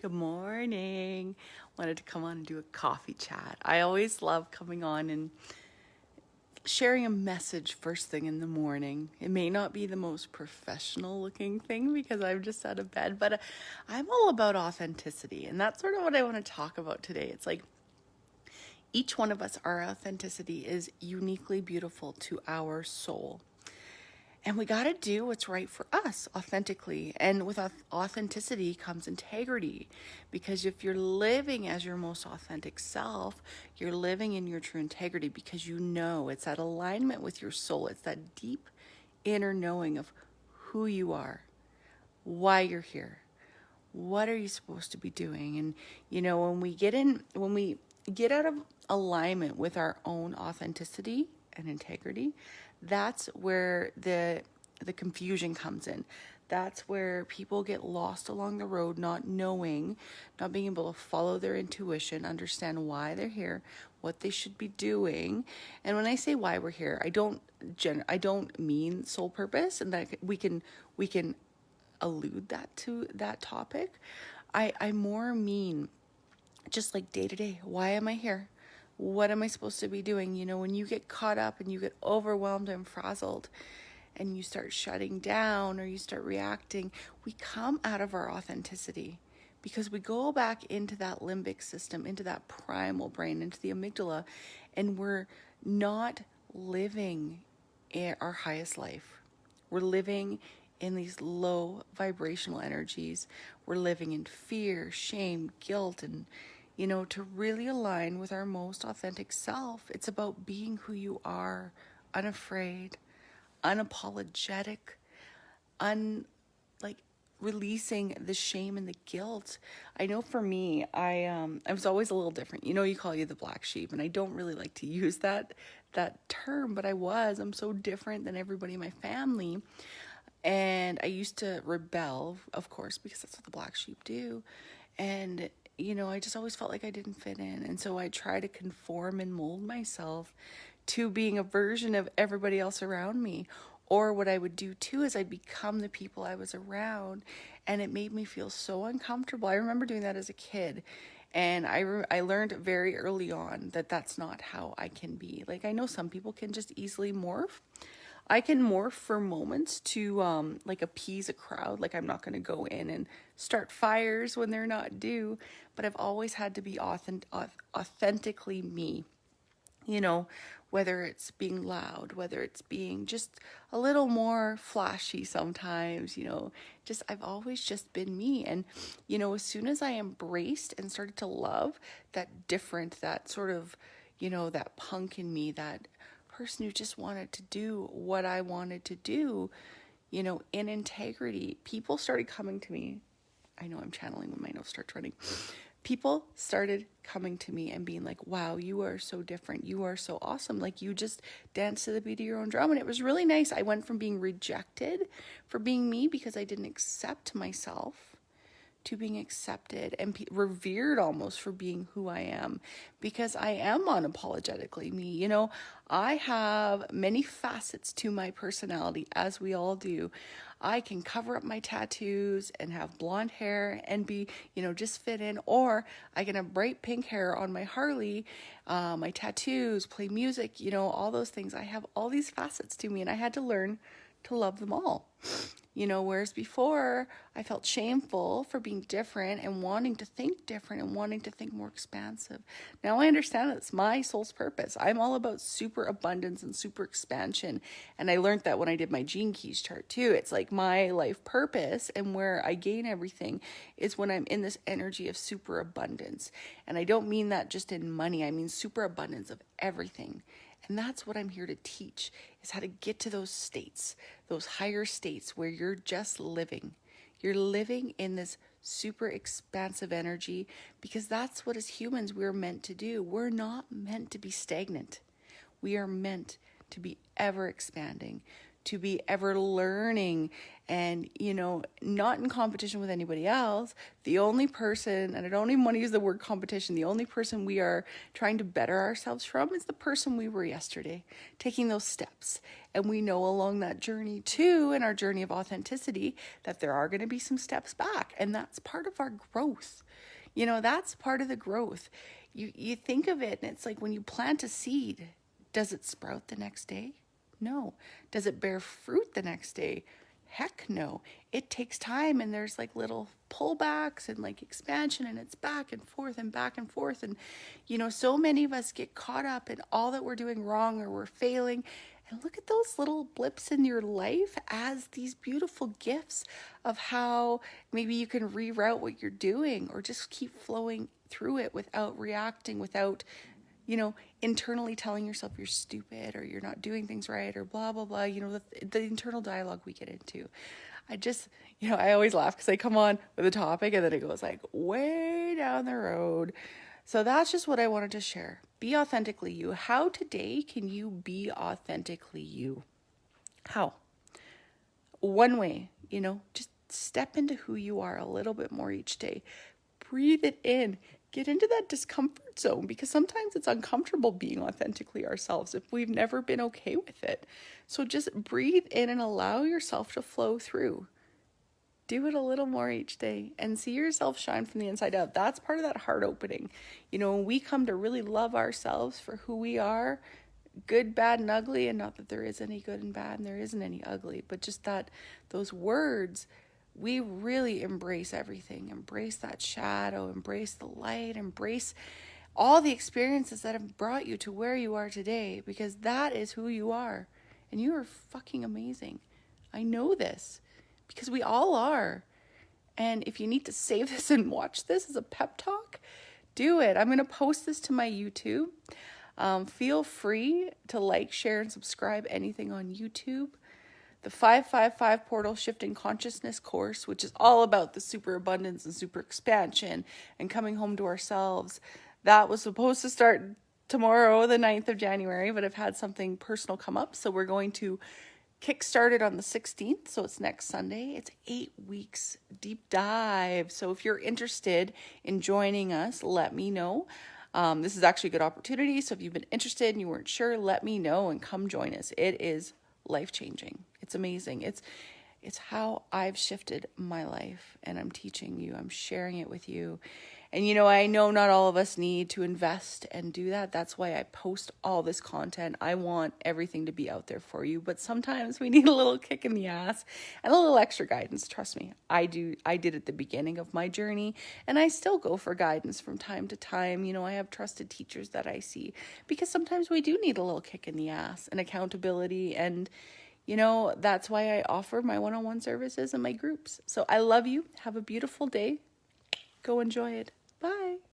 Good morning. Wanted to come on and do a coffee chat. I always love coming on and sharing a message first thing in the morning. It may not be the most professional looking thing because I'm just out of bed, but I'm all about authenticity. And that's sort of what I want to talk about today. It's like each one of us, our authenticity is uniquely beautiful to our soul. And we got to do what's right for us authentically. And with authenticity comes integrity. Because if you're living as your most authentic self, you're living in your true integrity because you know it's that alignment with your soul. It's that deep inner knowing of who you are, why you're here, what are you supposed to be doing. And, when we get out of alignment with our own authenticity and integrity, that's where the confusion comes in. That's where people get lost along the road, not knowing, not being able to follow their intuition, understand why they're here, what they should be doing. And when I say why we're here, I don't mean soul purpose, and that we can allude that to that topic. I more mean just like day to day. Why am I here? What am I supposed to be doing? When you get caught up and you get overwhelmed and frazzled and you start shutting down or you start reacting, we come out of our authenticity because we go back into that limbic system, into that primal brain, into the amygdala, and we're not living our highest life. We're living in these low vibrational energies. We're living in fear, shame, guilt, and to really align with our most authentic self, it's about being who you are, unafraid, unapologetic, like releasing the shame and the guilt. I know for me, I was always a little different. You call you the black sheep, and I don't really like to use that term, but I'm so different than everybody in my family. And I used to rebel, of course, because that's what the black sheep do. And I just always felt like I didn't fit in. And so I try to conform and mold myself to being a version of everybody else around me. Or what I would do too is I'd become the people I was around, and it made me feel so uncomfortable. I remember doing that as a kid, and I learned very early on that that's not how I can be. Like, I know some people can just easily morph. I can morph for moments to like appease a crowd. Like, I'm not going to go in and start fires when they're not due, but I've always had to be authentically me. You know, whether it's being loud, whether it's being just a little more flashy sometimes, just I've always just been me. And, as soon as I embraced and started to love that different, that sort of, that punk in me, that person who just wanted to do what I wanted to do, in integrity, people started coming to me. I know I'm channeling when my nose starts running. People started coming to me and being like, wow, you are so different. You are so awesome. Like, you just dance to the beat of your own drum. And it was really nice. I went from being rejected for being me because I didn't accept myself to being accepted and revered almost for being who I am, because I am unapologetically me. I have many facets to my personality, as we all do. I can cover up my tattoos and have blonde hair and be, just fit in, or I can have bright pink hair on my Harley, my tattoos, play music, all those things. I have all these facets to me, and I had to learn to love them all. Whereas before I felt shameful for being different and wanting to think different and wanting to think more expansive. Now I understand that it's my soul's purpose. I'm all about super abundance and super expansion. And I learned that when I did my Gene Keys chart too. It's like my life purpose and where I gain everything is when I'm in this energy of super abundance. And I don't mean that just in money. I mean super abundance of everything. And that's what I'm here to teach, is how to get to those states, those higher states where you're just living. You're living in this super expansive energy, because that's what as humans we're meant to do. We're not meant to be stagnant. We are meant to be ever expanding, to be ever learning and, not in competition with anybody else. The only person, and I don't even want to use the word competition, the only person we are trying to better ourselves from is the person we were yesterday, taking those steps. And we know along that journey too, in our journey of authenticity, that there are going to be some steps back. And that's part of our growth. That's part of the growth. You think of it, and it's like when you plant a seed, does it sprout the next day? No. Does it bear fruit the next day? Heck no. It takes time, and there's like little pullbacks and like expansion, and it's back and forth and back and forth. And, so many of us get caught up in all that we're doing wrong or we're failing. And look at those little blips in your life as these beautiful gifts of how maybe you can reroute what you're doing or just keep flowing through it without reacting, without, internally telling yourself you're stupid or you're not doing things right or blah, blah, blah, the internal dialogue we get into. I always laugh because I come on with a topic and then it goes like way down the road. So that's just what I wanted to share. Be authentically you. How today can you be authentically you? How? One way, just step into who you are a little bit more each day. Breathe it in. Get into that discomfort zone, because sometimes it's uncomfortable being authentically ourselves if we've never been okay with it. So just breathe in and allow yourself to flow through. Do it a little more each day and see yourself shine from the inside out. That's part of that heart opening. When we come to really love ourselves for who we are, good, bad, and ugly, and not that there is any good and bad and there isn't any ugly, but just that those words, we really embrace everything. Embrace that shadow, embrace the light, embrace all the experiences that have brought you to where you are today, because that is who you are. And you are fucking amazing. I know this because we all are. And if you need to save this and watch this as a pep talk, do it. I'm going to post this to my YouTube. Feel free to like, share, and subscribe anything on YouTube. The 555 Portal Shifting Consciousness course, which is all about the super abundance and super expansion and coming home to ourselves. That was supposed to start tomorrow, the 9th of January, but I've had something personal come up. So we're going to kickstart it on the 16th. So it's next Sunday. It's 8 weeks deep dive. So if you're interested in joining us, let me know. This is actually a good opportunity. So if you've been interested and you weren't sure, let me know and come join us. It is life-changing. It's amazing. It's how I've shifted my life, and I'm teaching you. I'm sharing it with you. And I know not all of us need to invest and do that. That's why I post all this content. I want everything to be out there for you, but sometimes we need a little kick in the ass and a little extra guidance. Trust me, I did at the beginning of my journey, and I still go for guidance from time to time. I have trusted teachers that I see, because sometimes we do need a little kick in the ass and accountability, and that's why I offer my one-on-one services and my groups. So I love you. Have a beautiful day. Go enjoy it. Bye.